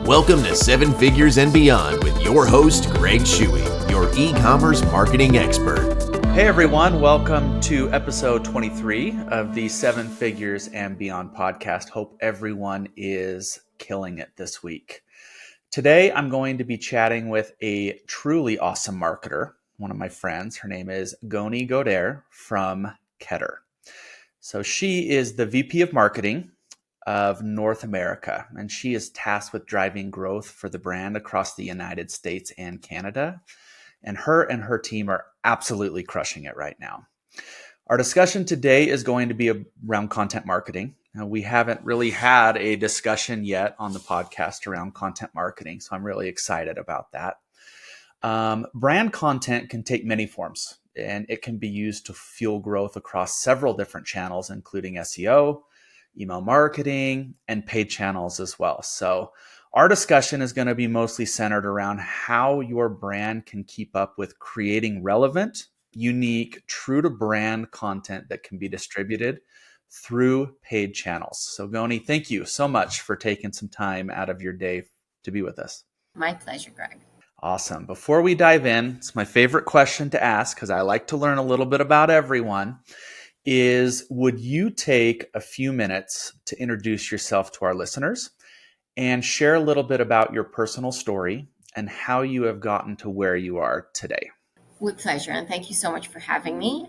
Welcome to Seven Figures and Beyond with your host, Greg Shuey, your e-commerce marketing expert. Hey everyone, welcome to episode 23 of the Seven Figures and Beyond podcast. Hope everyone is killing it this week. Today, I'm going to be chatting with a truly awesome marketer, one of my friends. Her name is Goni Goder from Keter. So she is the VP of Marketing of North America, and she is tasked with driving growth for the brand across the United States and Canada. And her team are absolutely crushing it right now. Our discussion today is going to be around content marketing. Now, we haven't really had a discussion yet on the podcast around content marketing, so I'm really excited about that. Brand content can take many forms, and it can be used to fuel growth across several different channels, including SEO, email marketing, and paid channels as well. So our discussion is going to be mostly centered around how your brand can keep up with creating relevant, unique, true to brand content that can be distributed through paid channels. So Goni, thank you so much for taking some time out of your day to be with us. My pleasure, Greg. Awesome. Before we dive in, it's my favorite question to ask because I like to learn a little bit about everyone. Would you take a few minutes to introduce yourself to our listeners and share a little bit about your personal story and how you have gotten to where you are today? With pleasure, and thank you so much for having me.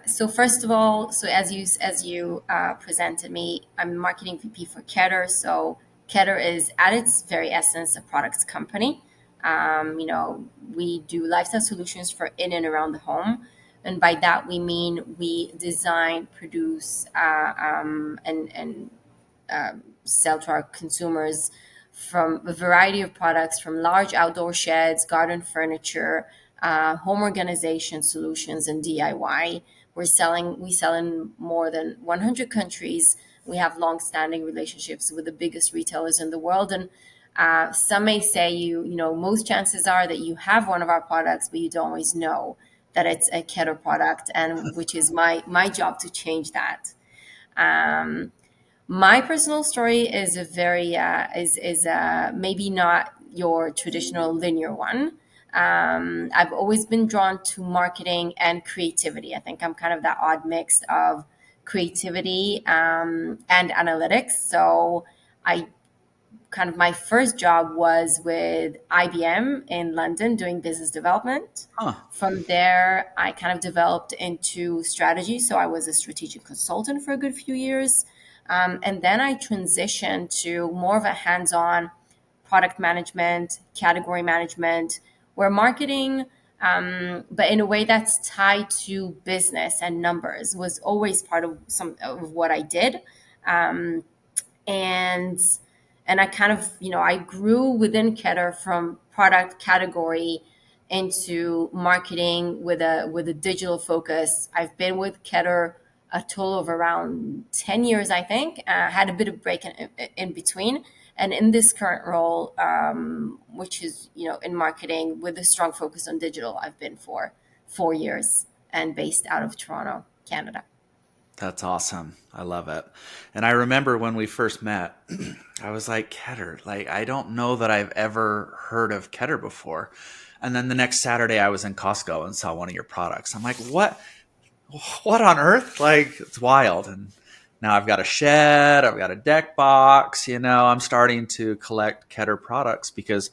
So first of all, as you presented me, I'm a marketing VP for Keter. So Keter is at its very essence a products company. We do lifestyle solutions for in and around the home. And by that, we mean we design, produce, and sell to our consumers from a variety of products, from large outdoor sheds, garden furniture, home organization solutions, and DIY. We sell in more than 100 countries. We have long-standing relationships with the biggest retailers in the world. And some may say, most chances are that you have one of our products, but you don't always know that it's a Keter product, and which is my job to change that. My personal story is maybe not your traditional linear one. I've always been drawn to marketing and creativity. I think I'm kind of that odd mix of creativity and analytics. So my first job was with IBM in London doing business development. From there, I kind of developed into strategy. So I was a strategic consultant for a good few years. And then I transitioned to more of a hands-on product management, category management, where marketing, but in a way that's tied to business and numbers, was always part of some of what I did. And I kind of, I grew within Keter from product category into marketing with a digital focus. I've been with Keter a total of around 10 years, I think. Had a bit of break in between. And in this current role, which is, in marketing with a strong focus on digital, I've been for 4 years and based out of Toronto, Canada. That's awesome. I love it. And I remember when we first met, I was like, Keter, I don't know that I've ever heard of Keter before. And then the next Saturday I was in Costco and saw one of your products. I'm like, what on earth? It's wild. And now I've got a shed, I've got a deck box, I'm starting to collect Keter products because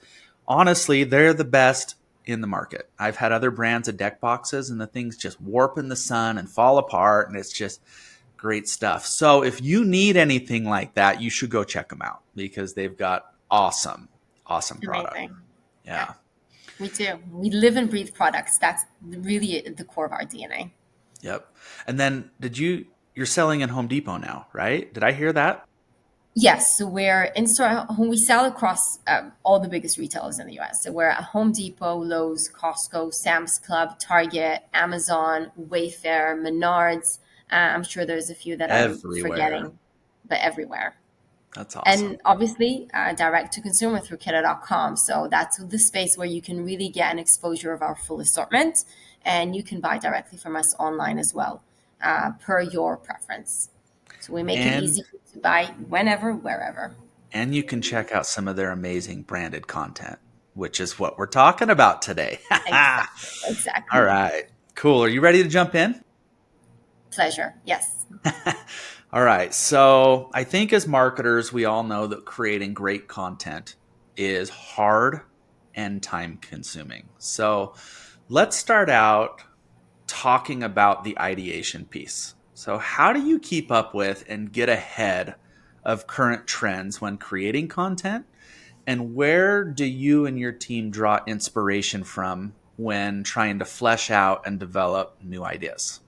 honestly, they're the best in the market. I've had other brands of deck boxes and the things just warp in the sun and fall apart, and it's just great stuff. So if you need anything like that, you should go check them out because they've got awesome product. Amazing. Yeah. We do. We live and breathe products. That's really at the core of our DNA. Yep. And then you're selling in Home Depot now, right? Did I hear that? Yes, so we're in store. We sell across all the biggest retailers in the U.S. So we're at Home Depot, Lowe's, Costco, Sam's Club, Target, Amazon, Wayfair, Menards. I'm sure there's a few that I'm forgetting, but everywhere. That's awesome. And obviously, direct to consumer through Keter.com. So that's the space where you can really get an exposure of our full assortment, and you can buy directly from us online as well, per your preference. So we make it easy to buy whenever, wherever. and you can check out some of their amazing branded content, which is what we're talking about today. Exactly. All Exactly. right, cool. Are you ready to jump in? Pleasure. Yes. All right. So I think as marketers, we all know that creating great content is hard and time consuming. So let's start out talking about the ideation piece. So, how do you keep up with and get ahead of current trends when creating content? And where do you and your team draw inspiration from when trying to flesh out and develop new ideas?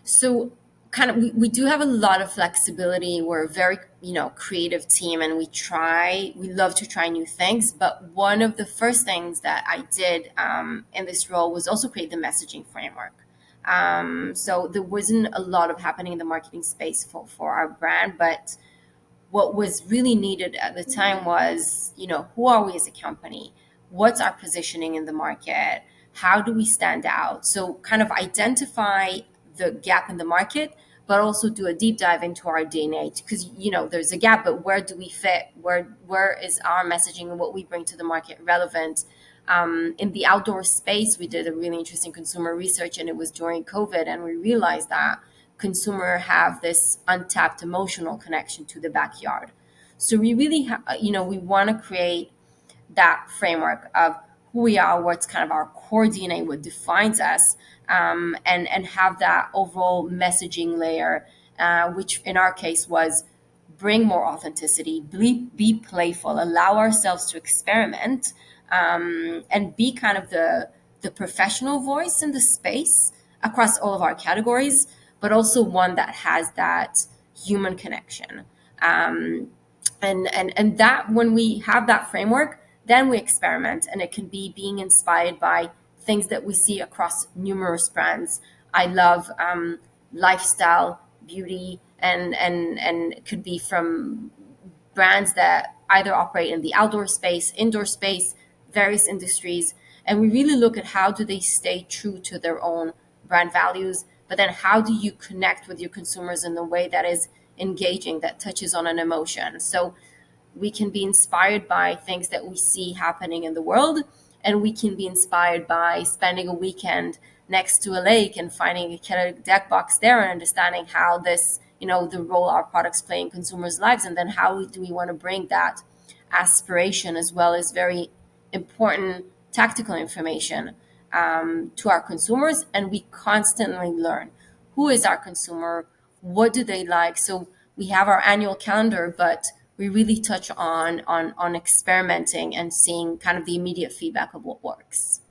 So kind of we do have a lot of flexibility. We're a very, creative team, and we love to try new things. But one of the first things that I did in this role was also create the messaging framework. So there wasn't a lot of happening in the marketing space for our brand, but what was really needed at the time was, who are we as a company? What's our positioning in the market? How do we stand out? So kind of identify the gap in the market, but also do a deep dive into our DNA, because there's a gap, but where do we fit? Where is our messaging and what we bring to the market relevant? In the outdoor space, we did a really interesting consumer research, and it was during COVID, and we realized that consumer have this untapped emotional connection to the backyard. So we really, we want to create that framework of who we are, what's kind of our core DNA, what defines us, and have that overall messaging layer, which in our case was bring more authenticity, be playful, allow ourselves to experiment, and be kind of the professional voice in the space across all of our categories, but also one that has that human connection. And that when we have that framework, then we experiment, and it can be being inspired by things that we see across numerous brands. I love lifestyle, beauty, and it could be from brands that either operate in the outdoor space, indoor space, various industries. And we really look at how do they stay true to their own brand values, but then how do you connect with your consumers in a way that is engaging, that touches on an emotion. So we can be inspired by things that we see happening in the world, and we can be inspired by spending a weekend next to a lake and finding a Keter deck box there and understanding how this, the role our products play in consumers' lives, and then how do we want to bring that aspiration as well as very important tactical information to our consumers. And we constantly learn who is our consumer, what do they like. So we have our annual calendar, but we really touch on experimenting and seeing kind of the immediate feedback of what works.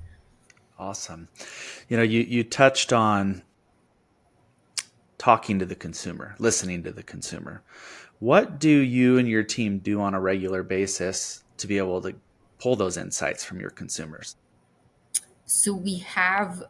Awesome. You touched on talking to the consumer, listening to the consumer. What do you and your team do on a regular basis to be able to pull those insights from your consumers? So we have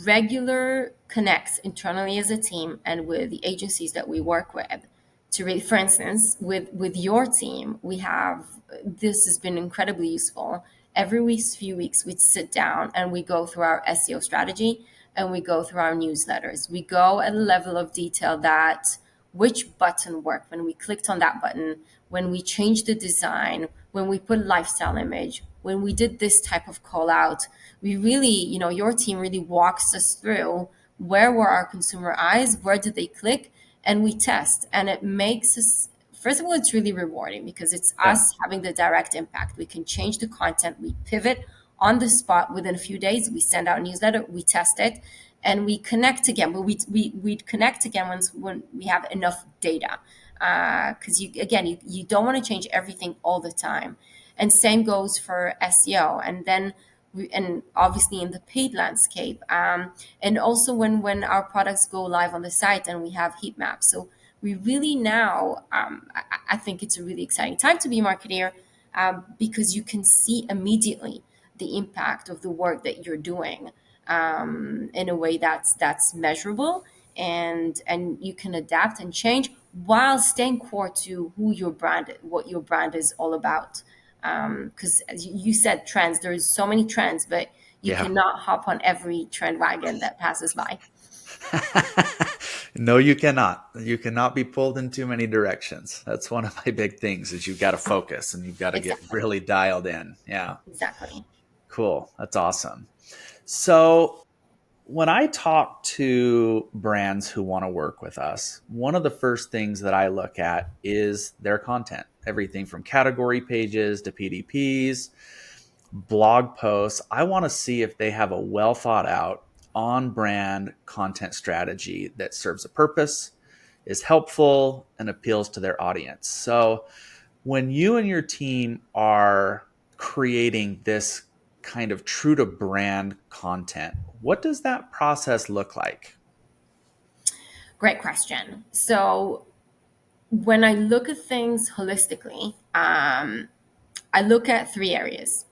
regular connects internally as a team and with the agencies that we work with to really, for instance, with your team, we have, this has been incredibly useful. Every few weeks, we sit down and we go through our SEO strategy, and we go through our newsletters. We go at a level of detail that which button worked when we clicked on that button, when we changed the design, when we put lifestyle image, when we did this type of call out. We really, your team really walks us through where were our consumer eyes, where did they click, and we test. And it makes us, first of all, it's really rewarding because it's Yeah. us having the direct impact. We can change the content, we pivot on the spot within a few days. We send out a newsletter, we test it, and we connect again. But we'd connect again when we have enough data, because you don't want to change everything all the time. And same goes for SEO, and then and obviously in the paid landscape, and also when our products go live on the site and we have heat maps. So we really now, I think it's a really exciting time to be a marketer, because you can see immediately the impact of the work that you're doing, in a way that's measurable, and you can adapt and change while staying core to what your brand is all about. Because as you said, trends, there's so many trends, but you Yeah. cannot hop on every trend wagon that passes by. No, you cannot. You cannot be pulled in too many directions. That's one of my big things is you've got to focus and you've got to get Exactly. really dialed in. Yeah. Exactly. Cool. That's awesome. So when I talk to brands who want to work with us, one of the first things that I look at is their content. Everything from category pages to PDPs, blog posts. I want to see if they have a well thought out on brand content strategy that serves a purpose, is helpful, and appeals to their audience. So when you and your team are creating this kind of true to brand content, what does that process look like? Great question. So when I look at things holistically, I look at three areas.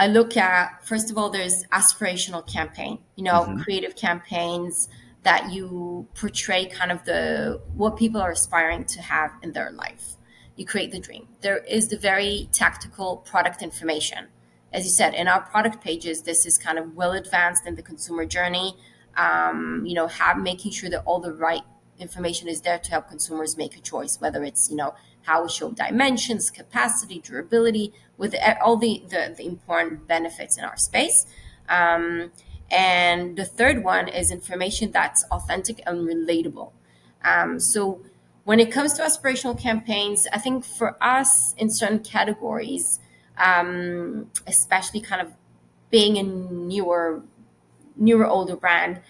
I look at, first of all, there's aspirational campaign, Hmm. creative campaigns that you portray kind of the what people are aspiring to have in their life. You create the dream. There is the very tactical product information. As you said, in our product pages, this is kind of well advanced in the consumer journey. Have making sure that all the right information is there to help consumers make a choice, whether it's how we show dimensions, capacity, durability, with all the important benefits in our space. Um, and the third one is information that's authentic and relatable. So when it comes to aspirational campaigns, I think for us in certain categories, especially kind of being a newer older brand,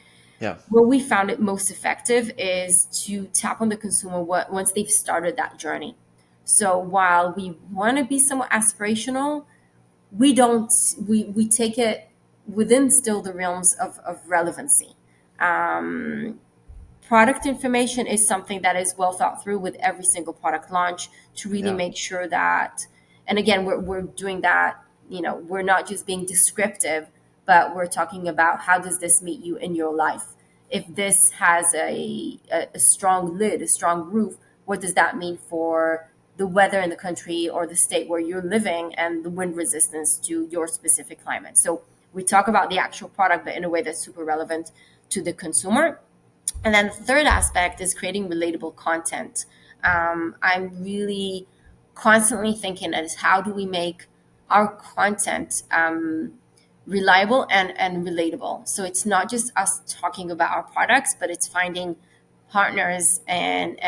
Yeah. where we found it most effective is to tap on the consumer once they've started that journey. So while we want to be somewhat aspirational, we don't we take it within still the realms of relevancy. Product information is something that is well thought through with every single product launch to really Yeah. make sure that, and again, we're doing that, we're not just being descriptive, but we're talking about how does this meet you in your life. If this has a strong lid, a strong roof, what does that mean for the weather in the country or the state where you're living and the wind resistance to your specific climate? So we talk about the actual product, but in a way that's super relevant to the consumer. And then the third aspect is creating relatable content. I'm really constantly thinking as how do we make our content reliable and relatable. So it's not just us talking about our products, but it's finding partners and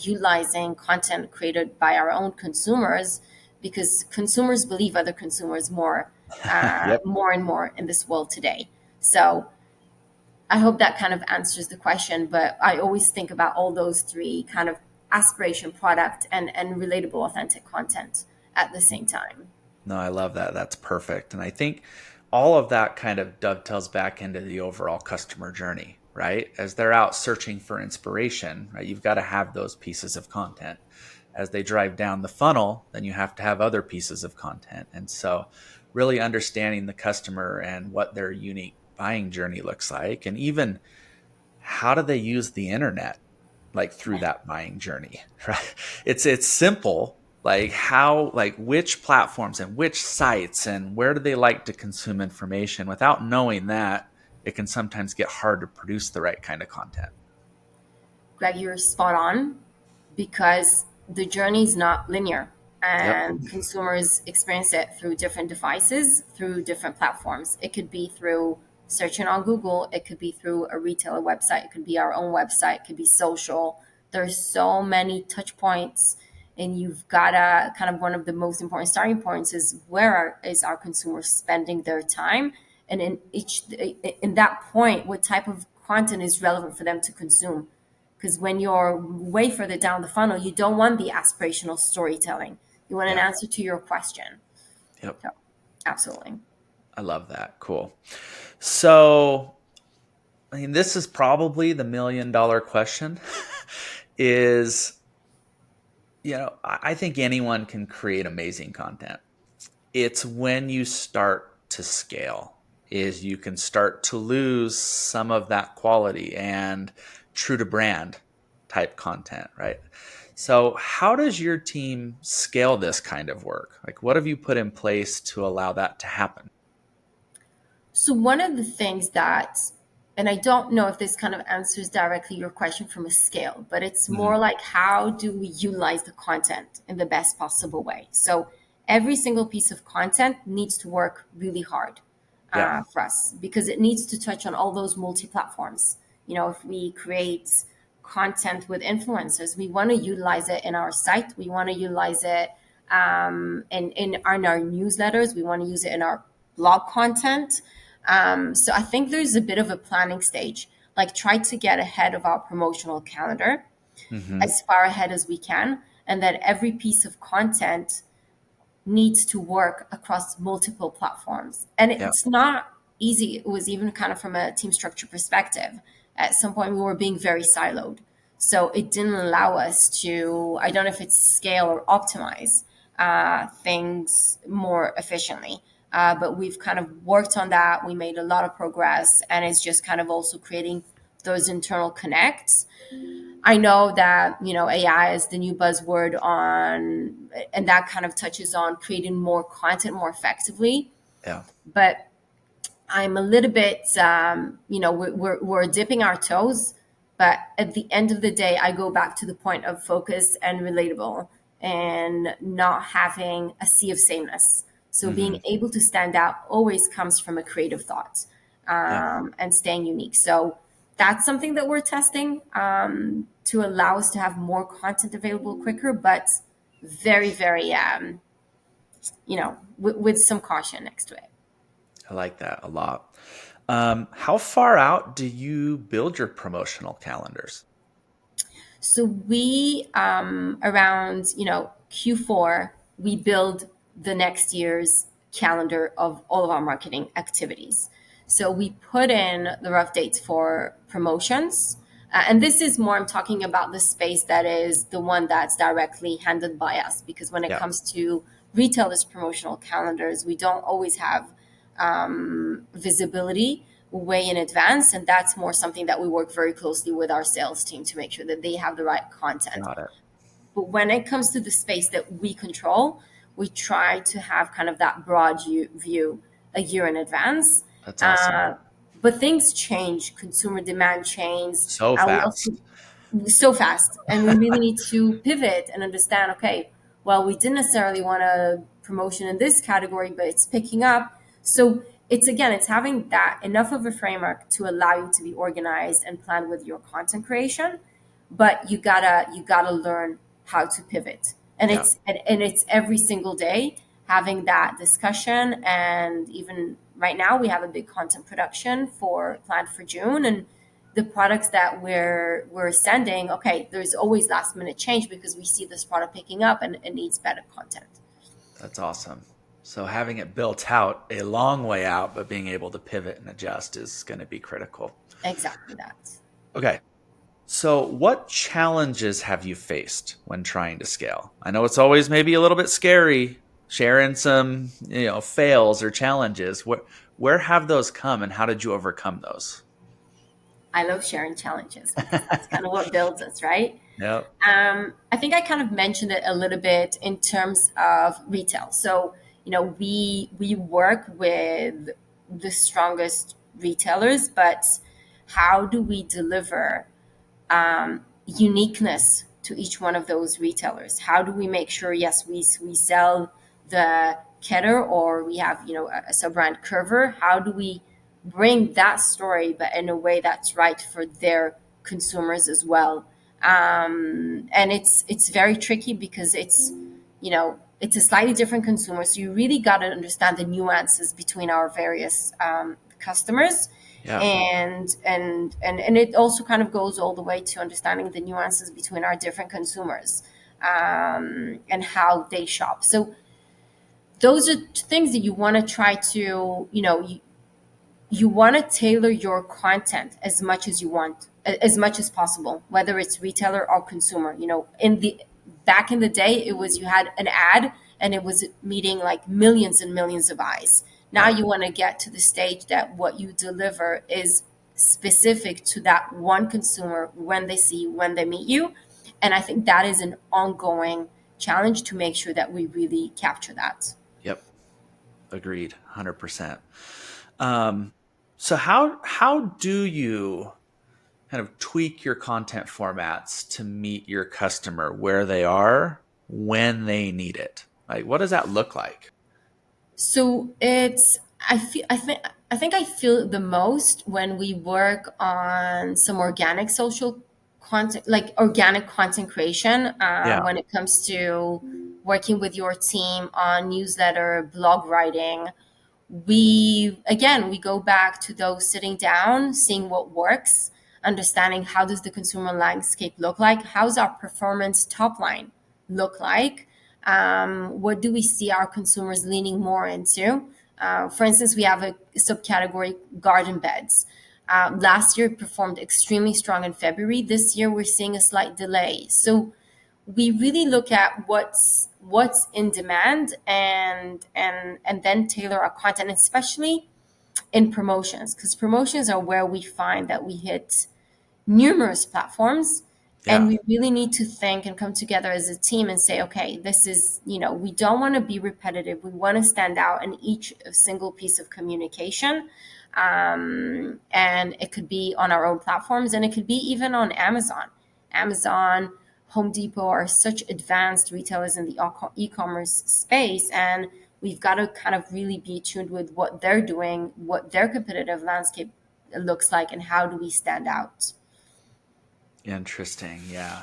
utilizing content created by our own consumers, because consumers believe other consumers Yep. more and more in this world today. So I hope that kind of answers the question, but I always think about all those three kind of aspiration, product, and relatable, authentic content at the same time. No, I love that. That's perfect. And I think all of that kind of dovetails back into the overall customer journey, right? As they're out searching for inspiration, right? You've got to have those pieces of content. As they drive down the funnel, then you have to have other pieces of content. And so, really understanding the customer and what their unique buying journey looks like, and even how do they use the internet like through that buying journey, right? It's simple, like how, like which platforms and which sites and where do they like to consume information. Without knowing that, it can sometimes get hard to produce the right kind of content. Greg, you're spot on, because the journey is not linear Yep. and consumers experience it through different devices, through different platforms. It could be through searching on Google, it could be through a retailer website, it could be our own website, it could be social. There's so many touch points, and you've got to kind of, one of the most important starting points is is our consumers spending their time, and in that point, what type of content is relevant for them to consume. Because when you're way further down the funnel, you don't want the aspirational storytelling. You want an Yeah. answer to your question. Yep. So, absolutely. I love that. Cool. So, I mean, this is probably the $1 million question is, I think anyone can create amazing content. It's when you start to scale is you can start to lose some of that quality and true to brand type content, right? So how does your team scale this kind of work? Like what have you put in place to allow that to happen? So, one of the things that and I don't know if this kind of answers directly your question from a scale, but it's Hmm. more like how do we utilize the content in the best possible way? So every single piece of content needs to work really hard Yeah. for us because it needs to touch on all those multi platforms. If we create content with influencers, we want to utilize it in our site, we want to utilize it in our newsletters, we want to use it in our blog content. So I think there's a bit of a planning stage, like try to get ahead of our promotional calendar Hmm. as far ahead as we can, and that every piece of content needs to work across multiple platforms. And Yeah. it's not easy. It was even kind of from a team structure perspective. At some point, we were being very siloed. So it didn't allow us to, I don't know if it's scale or optimize things more efficiently. But we've kind of worked on that. We made a lot of progress, and it's just kind of also creating those internal connects. I know that, AI is the new buzzword and that kind of touches on creating more content more effectively. Yeah. But I'm a little bit, we're dipping our toes. But at the end of the day, I go back to the point of focus and relatable and not having a sea of sameness. So Hmm. being able to stand out always comes from a creative thought Yeah. and staying unique. So that's something that we're testing to allow us to have more content available quicker, but very, very, with some caution next to it. I like that a lot. How far out do you build your promotional calendars? So we around Q4 we build the next year's calendar of all of our marketing activities. So we put in the rough dates for promotions. And this is more, I'm talking about the space that is the one that's directly handled by us. Because when it Yeah. comes to retailers' promotional calendars, we don't always have visibility way in advance. And that's more something that we work very closely with our sales team to make sure that they have the right content. Got it. But when it comes to the space that we control, we try to have kind of that broad view a year in advance. That's awesome. Uh, but things change, consumer demand changes. So We also fast. so fast, and we really need to pivot and understand, okay, well, we didn't necessarily want a promotion in this category, but it's picking up. So it's having that enough of a framework to allow you to be organized and plan with your content creation, but you gotta learn how to pivot. And Yeah. it's every single day having that discussion. And even right now we have a big content production for planned for June, and the products that we're sending, okay, there's always last minute change because we see this product picking up and it needs better content. That's awesome. So having it built out a long way out, but being able to pivot and adjust is going to be critical. Exactly that. Okay. So what challenges have you faced when trying to scale? I know it's always maybe a little bit scary sharing some, fails or challenges. Where have those come and how did you overcome those? I love sharing challenges because that's kind of what builds us, right? Yep. I think I kind of mentioned it a little bit in terms of retail. So, we work with the strongest retailers, but how do we deliver uniqueness to each one of those retailers? How do we make sure, yes, we sell the Keter or we have, a sub brand Curver? How do we bring that story, but in a way that's right for their consumers as well? And it's very tricky because it's a slightly different consumer. So you really got to understand the nuances between our various customers, Yeah. and it also kind of goes all the way to understanding the nuances between our different consumers and how they shop. So those are things that you want to try to you want to tailor your content as much as you want, as much as possible, whether it's retailer or consumer. In the back in the day, it was you had an ad and it was meeting like millions and millions of eyes. Now Right. you want to get to the stage that what you deliver is specific to that one consumer when they see you, when they meet you. And I think that is an ongoing challenge to make sure that we really capture that. Yep. Agreed. 100%. Um, So how do you kind of tweak your content formats to meet your customer where they are when they need it? Like, what does that look like? So it's I think I feel the most when we work on some organic social content, like organic content creation. Yeah. When it comes to working with your team on newsletter, blog writing, we go back to those sitting down, seeing what works, understanding how does the consumer landscape look like, how's our performance top line look like, what do we see our consumers leaning more into. For instance, we have a subcategory garden beds. Last year it performed extremely strong in February. This year we're seeing a slight delay. So we really look at what's in demand, and then tailor our content, especially in promotions, because promotions are where we find that we hit numerous platforms, and Yeah. we really need to think and come together as a team and say, okay, this is, we don't want to be repetitive, we want to stand out in each single piece of communication. And it could be on our own platforms, and it could be even on Amazon, Home Depot are such advanced retailers in the e-commerce space, and we've got to kind of really be tuned with what they're doing, what their competitive landscape looks like, and how do we stand out. Interesting. Yeah.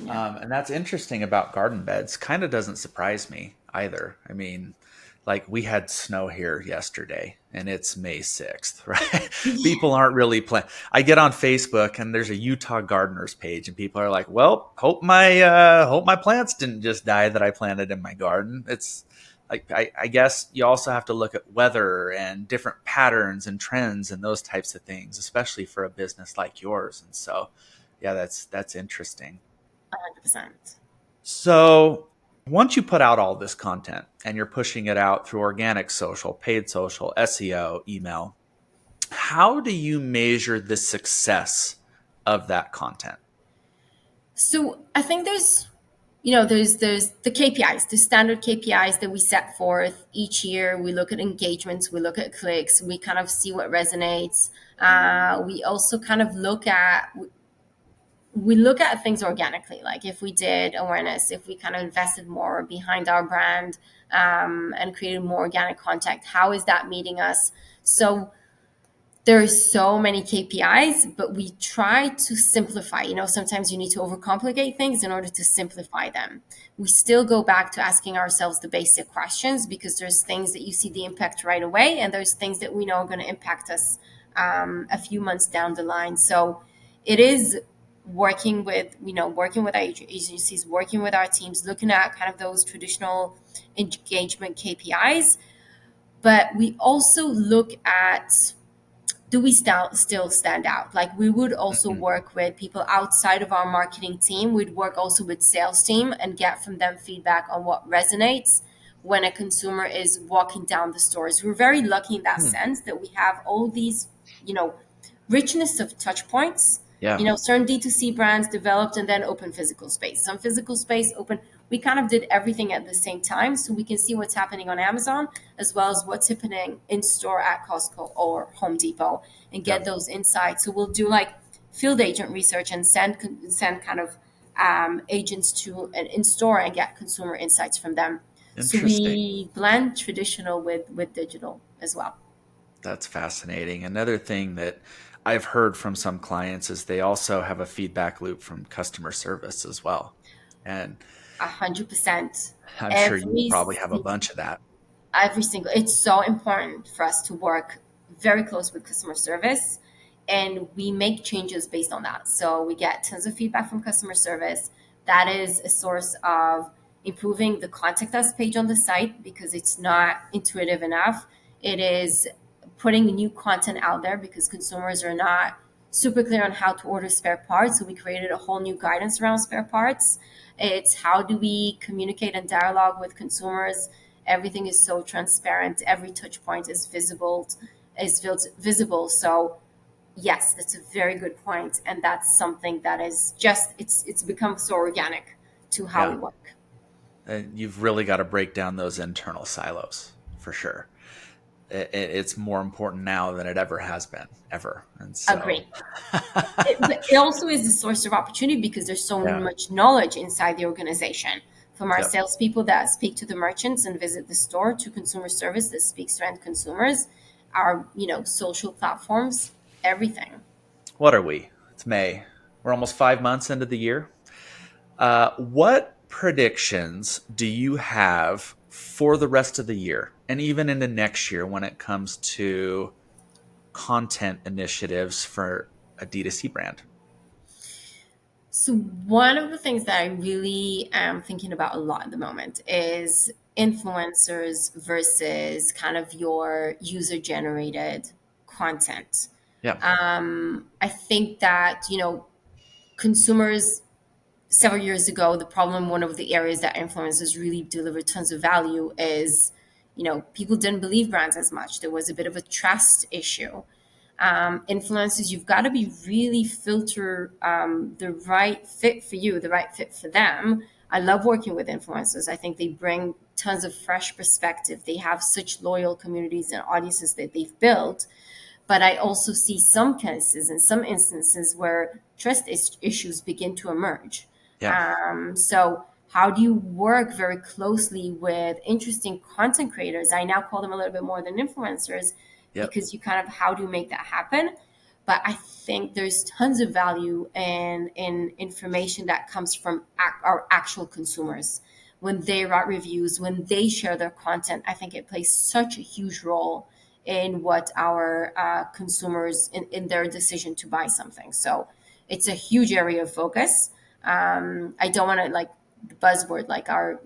Yeah. And that's interesting about garden beds. Kind of doesn't surprise me either. I mean, like we had snow here yesterday and it's May 6th, right? People aren't really playing. I get on Facebook and there's a Utah gardeners page and people are like, well, hope my plants didn't just die that I planted in my garden. It's like, I guess you also have to look at weather and different patterns and trends and those types of things, especially for a business like yours. And so, yeah, that's interesting. 100%. So once you put out all this content and you're pushing it out through organic social, paid social, SEO, email, how do you measure the success of that content? So I think there's the KPIs, the standard KPIs that we set forth each year. We look at engagements, we look at clicks, we kind of see what resonates. We also kind of look at things organically, like if we did awareness, if we kind of invested more behind our brand, and created more organic content, how is that meeting us? So there's so many KPIs, but we try to simplify. Sometimes you need to overcomplicate things in order to simplify them. We still go back to asking ourselves the basic questions, because there's things that you see the impact right away, and there's things that we know are going to impact us a few months down the line. So it is working with our agencies, working with our teams, looking at kind of those traditional engagement KPIs, but we also look at, do we still stand out? Like, we would also Mhm. work with people outside of our marketing team. We'd work also with sales team and get from them feedback on what resonates when a consumer is walking down the stores. We're very lucky in that Hmm. sense that we have all these, you know, richness of touch points. Yeah. Certain D2C brands developed and then open physical space. Some physical space open. We kind of did everything at the same time, so we can see what's happening on Amazon as well as what's happening in store at Costco or Home Depot, and get Yep. those insights. So we'll do like field agent research and send kind of agents to an in store and get consumer insights from them. So Interesting. we blend traditional with digital as well. That's fascinating. Another thing that I've heard from some clients is they also have a feedback loop from customer service as well. And 100%. I'm sure you Every probably have a bunch of that. every single, it's so important for us to work very close with customer service, and we make changes based on that. So we get tons of feedback from customer service. That is a source of improving the contact us page on the site, because it's not intuitive enough. It is putting new content out there because consumers are not super clear on how to order spare parts. So we created a whole new guidance around spare parts. It's how do we communicate and dialogue with consumers. Everything is so transparent. Every touch point is visible. So yes, that's a very good point, and that's something that is just it's become so organic to how we Yeah. work. You've really got to break down those internal silos for sure. it's more important now than it ever has been, ever. And so, Agree. It also is a source of opportunity because there's so yeah, much knowledge inside the organization, from our yep. salespeople that speak to the merchants and visit the store, to consumer service that speaks to end consumers, our social platforms, everything. What are we? It's May. We're almost 5 months into the year. What predictions do you have for the rest of the year and even into next year when it comes to content initiatives for a D2C brand? So one of the things that I really am thinking about a lot at the moment is influencers versus kind of your user generated content. Yeah. I think that consumers several years ago, the problem, one of the areas that influencers really delivered tons of value is, people didn't believe brands as much. There was a bit of a trust issue. Influencers, you've got to be really filter the right fit for you, the right fit for them. I love working with influencers. I think they bring tons of fresh perspective. They have such loyal communities and audiences that they've built. But I also see some cases and some instances where trust issues begin to emerge. Yeah. So how do you work very closely with interesting content creators? I now call them a little bit more than influencers, Yep. because you kind of, how do you make that happen? But I think there's tons of value in information that comes from our actual consumers. When they write reviews, when they share their content, I think it plays such a huge role in what our consumers in their decision to buy something. So it's a huge area of focus. I don't want to like the buzzword like our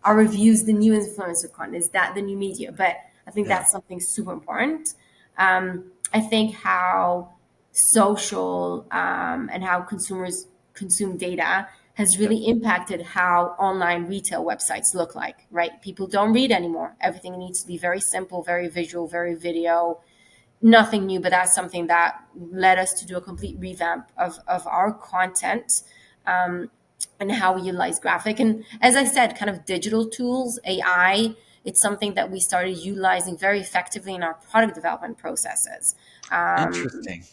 reviews, the new influencer content, is that the new media? But I think Yeah. that's something super important. I think how social and how consumers consume data has Yep. really impacted how online retail websites look like, right? People don't read anymore. Everything needs to be very simple, very visual, very video. Nothing new, but that's something that led us to do a complete revamp of our content, and how we utilize graphic. And as I said, kind of digital tools, AI, it's something that we started utilizing very effectively in our product development processes. Interesting.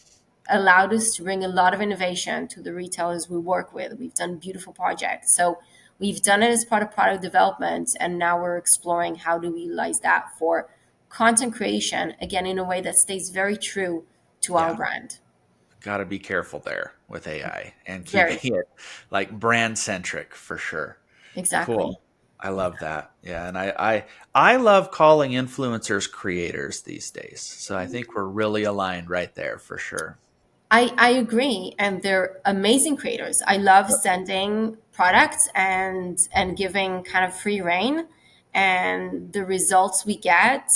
Allowed us to bring a lot of innovation to the retailers we work with. We've done beautiful projects. So we've done it as part of product development, and now we're exploring how do we utilize that for content creation, again, in a way that stays very true to our Yeah. brand. Got to be careful there with AI and Very, keeping it like brand centric for sure. exactly. Cool. I love that. Yeah, and I love calling influencers creators these days. So I think we're really aligned right there for sure. I agree, and they're amazing creators. I love Yep. sending products and giving kind of free reign, and the results we get,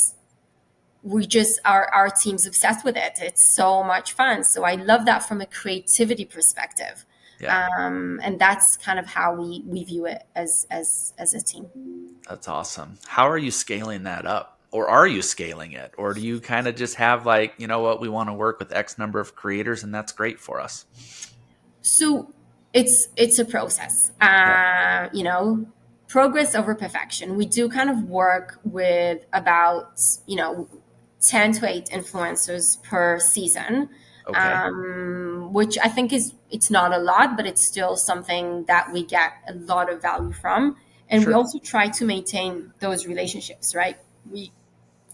we just our team's obsessed with it. It's so much fun. So I love that from a creativity perspective, Yeah, and that's kind of how we view it as a team. that's awesome. How are you scaling that up? Or are you scaling it? Or do you kind of just have like, you know what, we want to work with X number of creators and that's great for us? So it's a process. Yeah. Progress over perfection. We do kind of work with about 10 to 8 influencers per season, Okay. which I think it's not a lot, but it's still something that we get a lot of value from. And we Sure. also try to maintain those relationships, right? We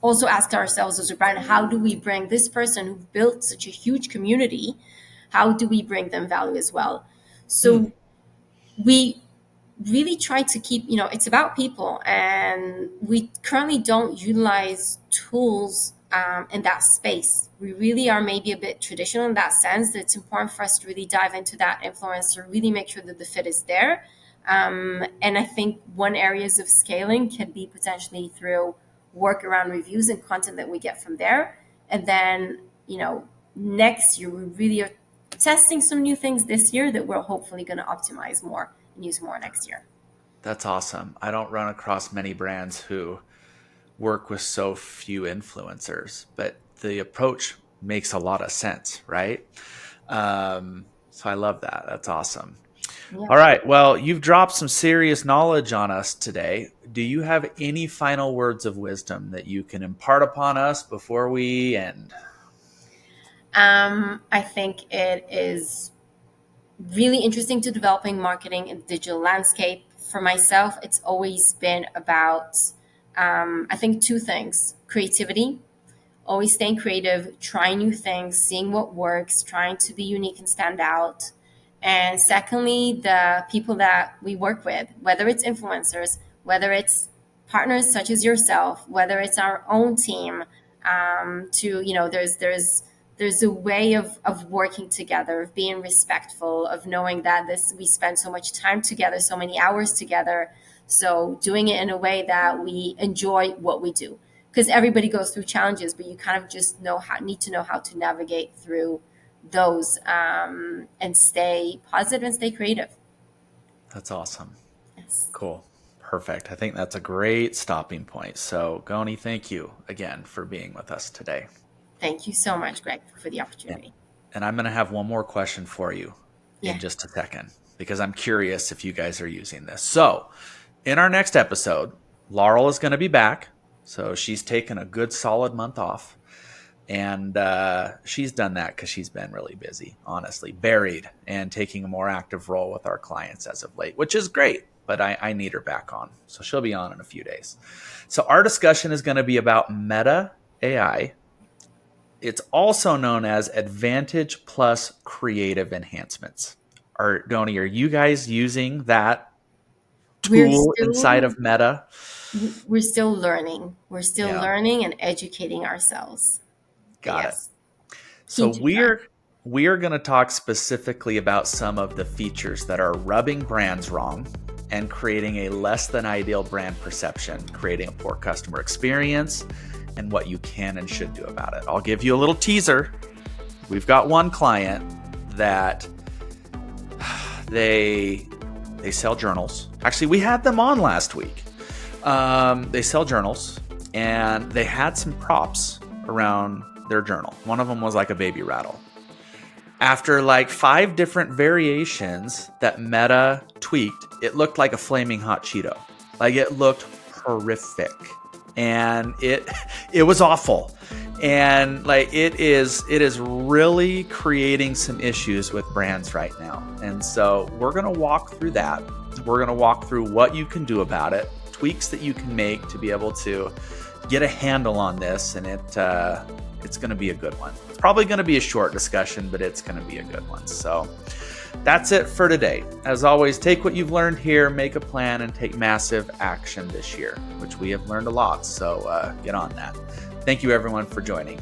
also ask ourselves as a brand, how do we bring this person who built such a huge community, how do we bring them value as well? Hmm. So we really try to keep, it's about people, and we currently don't utilize tools in that space. We really are maybe a bit traditional in that sense, that it's important for us to really dive into that influencer, really make sure that the fit is there. And I think one areas of scaling can be potentially through work around reviews and content that we get from there. And then, next year we really are testing some new things this year that we're hopefully going to optimize more and use more next year. That's awesome. I don't run across many brands who work with so few influencers, but the approach makes a lot of sense, right? So I love that. That's awesome. Yeah. All right. Well, you've dropped some serious knowledge on us today. Do you have any final words of wisdom that you can impart upon us before we end? I think it is really interesting to developing marketing in the digital landscape. For myself, it's always been about, I think, two things: creativity, always staying creative, trying new things, seeing what works, trying to be unique and stand out. And secondly, the people that we work with, whether it's influencers, whether it's partners such as yourself, whether it's our own team, there's a way of working together, of being respectful, of knowing that we spend so much time together, so many hours together. So doing it in a way that we enjoy what we do, because everybody goes through challenges, but you kind of just need to know how to navigate through those, and stay positive and stay creative. That's awesome. Yes. Cool. Perfect. I think that's a great stopping point. So, Goni, thank you again for being with us today. Thank you so much, Greg, for the opportunity. And I'm going to have one more question for you Yeah. in just a second, because I'm curious if you guys are using this. So, in our next episode, Laurel is going to be back. So, she's taken a good solid month off. And she's done that because she's been really busy, honestly, buried and taking a more active role with our clients as of late, which is great. But I need her back on. So she'll be on in a few days. So our discussion is going to be about Meta AI. It's also known as Advantage Plus Creative Enhancements. Goni, are you guys using that tool inside of Meta? We're still learning. We're still Yeah. learning and educating ourselves. Got Yes. it. So Keen to try. we are going to talk specifically about some of the features that are rubbing brands wrong and creating a less than ideal brand perception, creating a poor customer experience, and what you can and should do about it. I'll give you a little teaser. We've got one client that they sell journals. Actually, we had them on last week. They sell journals, and they had some props around their journal. One of them was like a baby rattle. After like 5 different variations that Meta tweaked, it looked like a flaming hot Cheeto. Like, it looked horrific. And it was awful. And like, it is really creating some issues with brands right now. And so we're going to walk through that. We're going to walk through what you can do about it, tweaks that you can make to be able to get a handle on this. And it's going to be a good one. It's probably going to be a short discussion, but it's going to be a good one. So that's it for today. As always, take what you've learned here, make a plan, and take massive action this year, which we have learned a lot. So get on that. Thank you, everyone, for joining.